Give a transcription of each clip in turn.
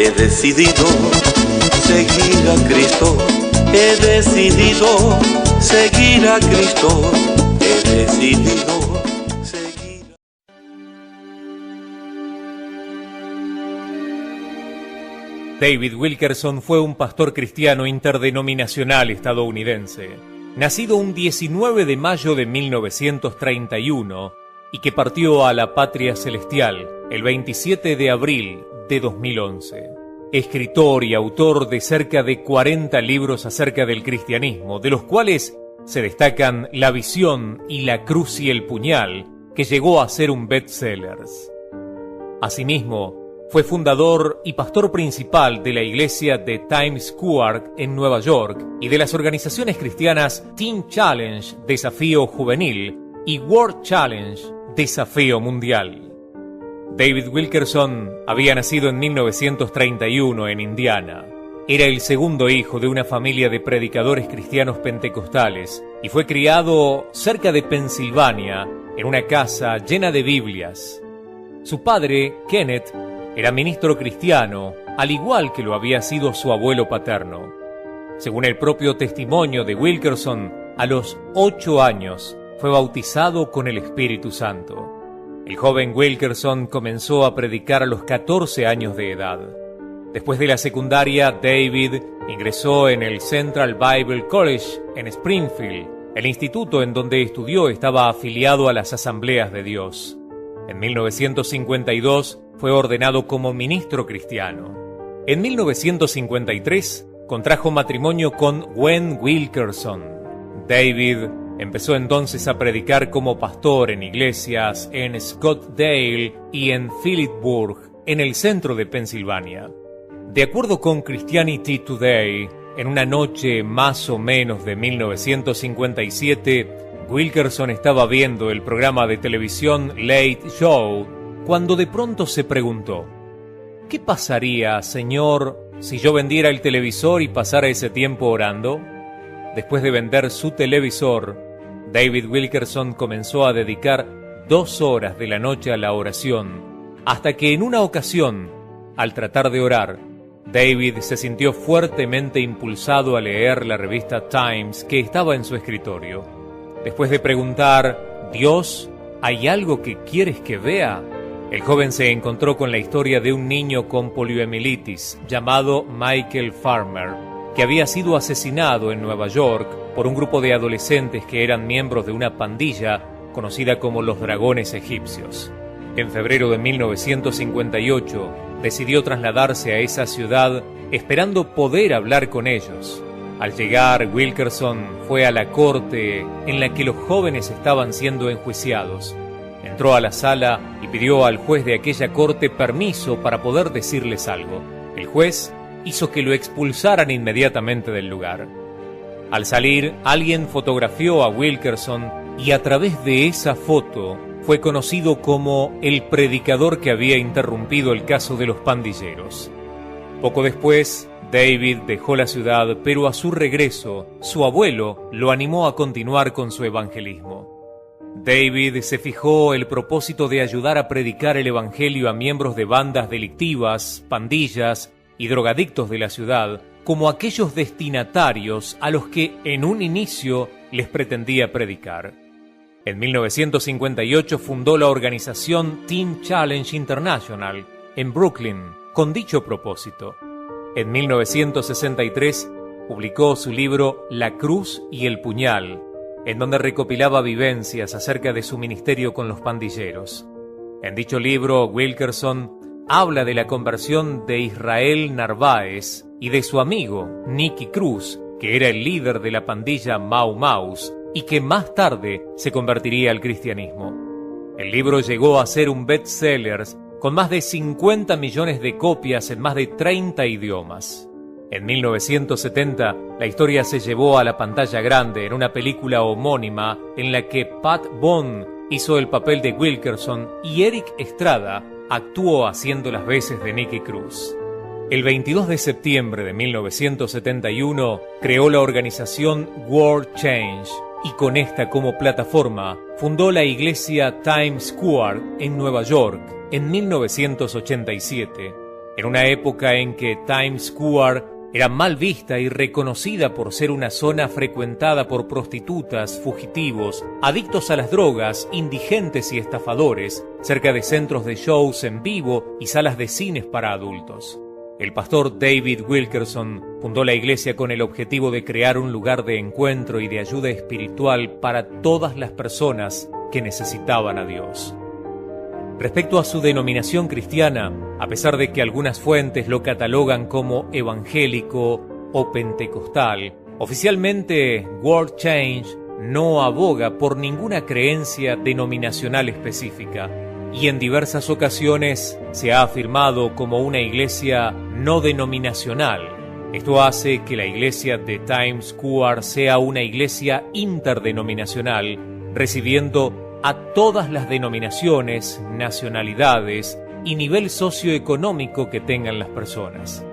He decidido seguir a Cristo. He decidido seguir a Cristo. He decidido seguir. David Wilkerson fue un pastor cristiano interdenominacional estadounidense, nacido un 19 de mayo de 1931 y que partió a la patria celestial el 27 de abril de 2011. Escritor y autor de cerca de 40 libros acerca del cristianismo, de los cuales se destacan La visión y La cruz y el puñal, que llegó a ser un bestseller. Asimismo, fue fundador y pastor principal de la iglesia de Times Square en Nueva York y de las organizaciones cristianas Teen Challenge, Desafío Juvenil, y World Challenge, Desafío Mundial. David Wilkerson había nacido en 1931 en Indiana. Era el segundo hijo de una familia de predicadores cristianos pentecostales y fue criado cerca de Pensilvania en una casa llena de Biblias. Su padre, Kenneth, era ministro cristiano, al igual que lo había sido su abuelo paterno. Según el propio testimonio de Wilkerson, a los 8 años fue bautizado con el Espíritu Santo. El joven Wilkerson comenzó a predicar a los 14 años de edad. Después de la secundaria, David ingresó en el Central Bible College en Springfield. El instituto en donde estudió estaba afiliado a las Asambleas de Dios. En 1952 fue ordenado como ministro cristiano. En 1953 contrajo matrimonio con Gwen Wilkerson. David empezó entonces a predicar como pastor en iglesias en Scottsdale y en Phillipsburg, en el centro de Pensilvania. De acuerdo con Christianity Today, en una noche más o menos de 1957, Wilkerson estaba viendo el programa de televisión Late Show cuando de pronto se preguntó: ¿qué pasaría, Señor, si yo vendiera el televisor y pasara ese tiempo orando? Después de vender su televisor, David Wilkerson comenzó a dedicar 2 horas de la noche a la oración, hasta que en una ocasión, al tratar de orar, David se sintió fuertemente impulsado a leer la revista Times que estaba en su escritorio. Después de preguntar: ¿Dios, hay algo que quieres que vea?, el joven se encontró con la historia de un niño con poliomielitis llamado Michael Farmer, que había sido asesinado en Nueva York por un grupo de adolescentes que eran miembros de una pandilla conocida como los Dragones Egipcios. En febrero de 1958 decidió trasladarse a esa ciudad esperando poder hablar con ellos. Al llegar, Wilkerson fue a la corte en la que los jóvenes estaban siendo enjuiciados. Entró a la sala y pidió al juez de aquella corte permiso para poder decirles algo. El juez hizo que lo expulsaran inmediatamente del lugar. Al salir, alguien fotografió a Wilkerson y a través de esa foto fue conocido como el predicador que había interrumpido el caso de los pandilleros. Poco después, David dejó la ciudad, pero a su regreso, su abuelo lo animó a continuar con su evangelismo. David se fijó el propósito de ayudar a predicar el evangelio a miembros de bandas delictivas, pandillas y drogadictos de la ciudad, como aquellos destinatarios a los que en un inicio les pretendía predicar. En 1958 fundó la organización Teen Challenge International en Brooklyn con dicho propósito. En 1963 publicó su libro La cruz y el puñal, en donde recopilaba vivencias acerca de su ministerio con los pandilleros. En dicho libro, Wilkerson habla de la conversión de Israel Narváez y de su amigo Nicky Cruz, que era el líder de la pandilla Mau Maus y que más tarde se convertiría al cristianismo. El libro llegó a ser un bestseller con más de 50 millones de copias en más de 30 idiomas. En 1970, la historia se llevó a la pantalla grande en una película homónima en la que Pat Bond hizo el papel de Wilkerson y Eric Estrada actuó haciendo las veces de Nicky Cruz. El 22 de septiembre de 1971 creó la organización World Change y con esta como plataforma fundó la iglesia Times Square en Nueva York en 1987. En una época en que Times Square era mal vista y reconocida por ser una zona frecuentada por prostitutas, fugitivos, adictos a las drogas, indigentes y estafadores, cerca de centros de shows en vivo y salas de cines para adultos. El pastor David Wilkerson fundó la iglesia con el objetivo de crear un lugar de encuentro y de ayuda espiritual para todas las personas que necesitaban a Dios. Respecto a su denominación cristiana, a pesar de que algunas fuentes lo catalogan como evangélico o pentecostal, oficialmente World Change no aboga por ninguna creencia denominacional específica y en diversas ocasiones se ha afirmado como una iglesia no denominacional. Esto hace que la iglesia de Times Square sea una iglesia interdenominacional, recibiendo a todas las denominaciones, nacionalidades y nivel socioeconómico que tengan las personas.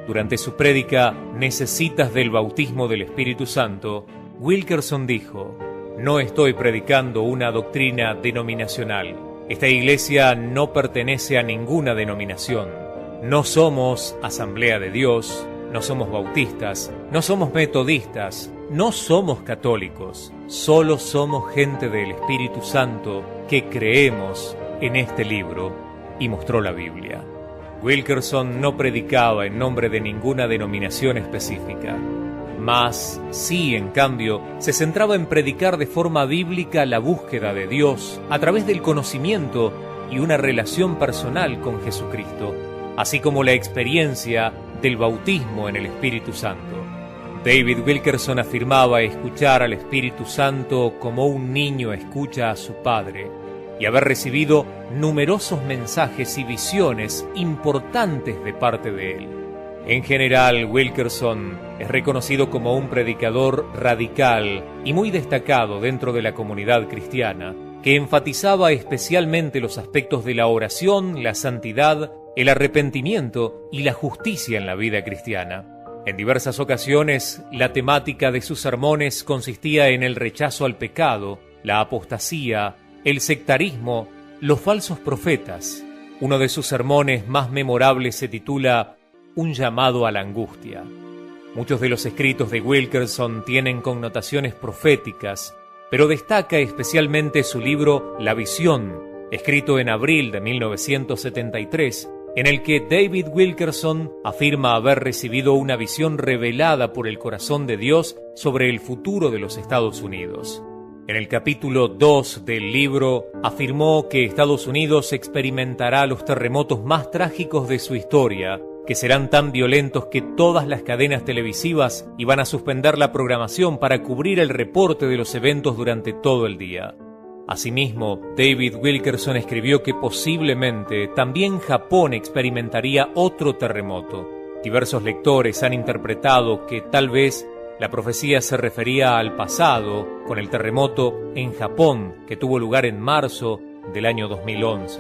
Durante su prédica "Necesitas del bautismo del Espíritu Santo", Wilkerson dijo: "No estoy predicando una doctrina denominacional. Esta iglesia no pertenece a ninguna denominación. No somos Asamblea de Dios, no somos bautistas, no somos metodistas, no somos católicos. Solo somos gente del Espíritu Santo que creemos en este libro", y mostró la Biblia. Wilkerson no predicaba en nombre de ninguna denominación específica, mas sí, en cambio, se centraba en predicar de forma bíblica la búsqueda de Dios a través del conocimiento y una relación personal con Jesucristo, así como la experiencia del bautismo en el Espíritu Santo. David Wilkerson afirmaba escuchar al Espíritu Santo como un niño escucha a su padre y haber recibido numerosos mensajes y visiones importantes de parte de él. En general, Wilkerson es reconocido como un predicador radical y muy destacado dentro de la comunidad cristiana, que enfatizaba especialmente los aspectos de la oración, la santidad, el arrepentimiento y la justicia en la vida cristiana. En diversas ocasiones, la temática de sus sermones consistía en el rechazo al pecado, la apostasía, el sectarismo, los falsos profetas. Uno de sus sermones más memorables se titula "Un llamado a la angustia". Muchos de los escritos de Wilkerson tienen connotaciones proféticas, pero destaca especialmente su libro La Visión, escrito en abril de 1973, en el que David Wilkerson afirma haber recibido una visión revelada por el corazón de Dios sobre el futuro de los Estados Unidos. En el capítulo 2 del libro afirmó que Estados Unidos experimentará los terremotos más trágicos de su historia, que serán tan violentos que todas las cadenas televisivas iban a suspender la programación para cubrir el reporte de los eventos durante todo el día. Asimismo, David Wilkerson escribió que posiblemente también Japón experimentaría otro terremoto. Diversos lectores han interpretado que tal vez la profecía se refería al pasado, con el terremoto en Japón que tuvo lugar en marzo del año 2011.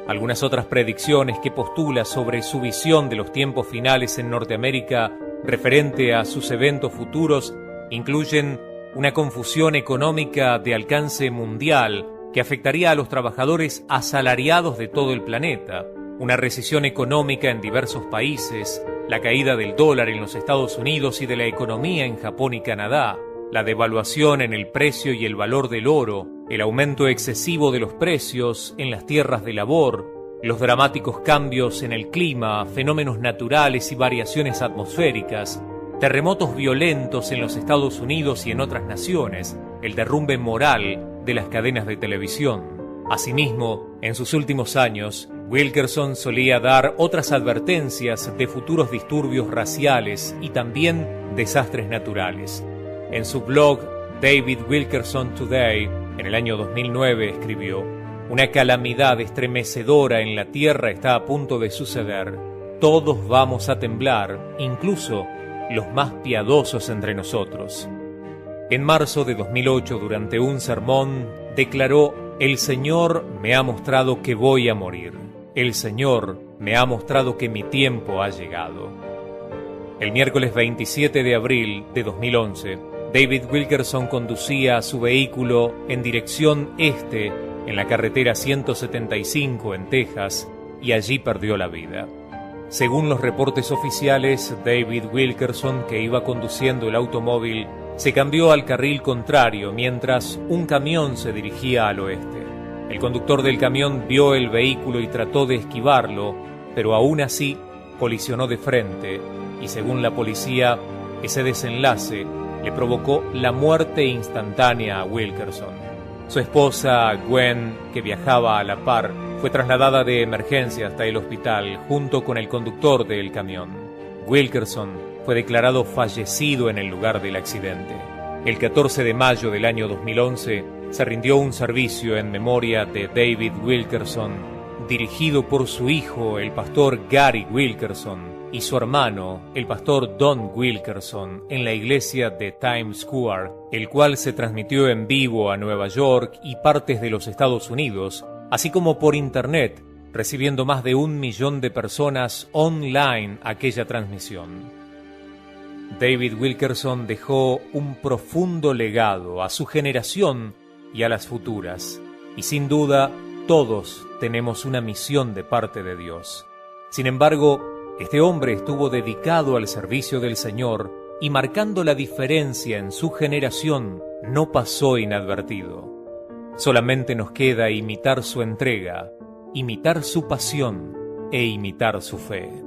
Algunas otras predicciones que postula sobre su visión de los tiempos finales en Norteamérica referente a sus eventos futuros incluyen una confusión económica de alcance mundial que afectaría a los trabajadores asalariados de todo el planeta, una recesión económica en diversos países, la caída del dólar en los Estados Unidos y de la economía en Japón y Canadá, la devaluación en el precio y el valor del oro, el aumento excesivo de los precios en las tierras de labor, los dramáticos cambios en el clima, fenómenos naturales y variaciones atmosféricas, terremotos violentos en los Estados Unidos y en otras naciones, el derrumbe moral de las cadenas de televisión. Asimismo, en sus últimos años, Wilkerson solía dar otras advertencias de futuros disturbios raciales y también desastres naturales. En su blog David Wilkerson Today, en el año 2009, escribió: "Una calamidad estremecedora en la tierra está a punto de suceder. Todos vamos a temblar, incluso los más piadosos entre nosotros". En marzo de 2008, durante un sermón, declaró: "El Señor me ha mostrado que voy a morir. El Señor me ha mostrado que mi tiempo ha llegado". El miércoles 27 de abril de 2011, David Wilkerson conducía su vehículo en dirección este en la carretera 175 en Texas y allí perdió la vida. Según los reportes oficiales, David Wilkerson, que iba conduciendo el automóvil, se cambió al carril contrario mientras un camión se dirigía al oeste. El conductor del camión vio el vehículo y trató de esquivarlo, pero aún así colisionó de frente y, según la policía, ese desenlace le provocó la muerte instantánea a Wilkerson. Su esposa, Gwen, que viajaba a la par, fue trasladada de emergencia hasta el hospital junto con el conductor del camión. Wilkerson fue declarado fallecido en el lugar del accidente. El 14 de mayo del año 2011 se rindió un servicio en memoria de David Wilkerson, dirigido por su hijo, el pastor Gary Wilkerson, y su hermano, el pastor Don Wilkerson, en la iglesia de Times Square, el cual se transmitió en vivo a Nueva York y partes de los Estados Unidos, así como por internet, recibiendo más de 1 millón de personas online aquella transmisión. David Wilkerson dejó un profundo legado a su generación y a las futuras, y sin duda todos tenemos una misión de parte de Dios. Sin embargo, este hombre estuvo dedicado al servicio del Señor y, marcando la diferencia en su generación, no pasó inadvertido. Solamente nos queda imitar su entrega, imitar su pasión e imitar su fe.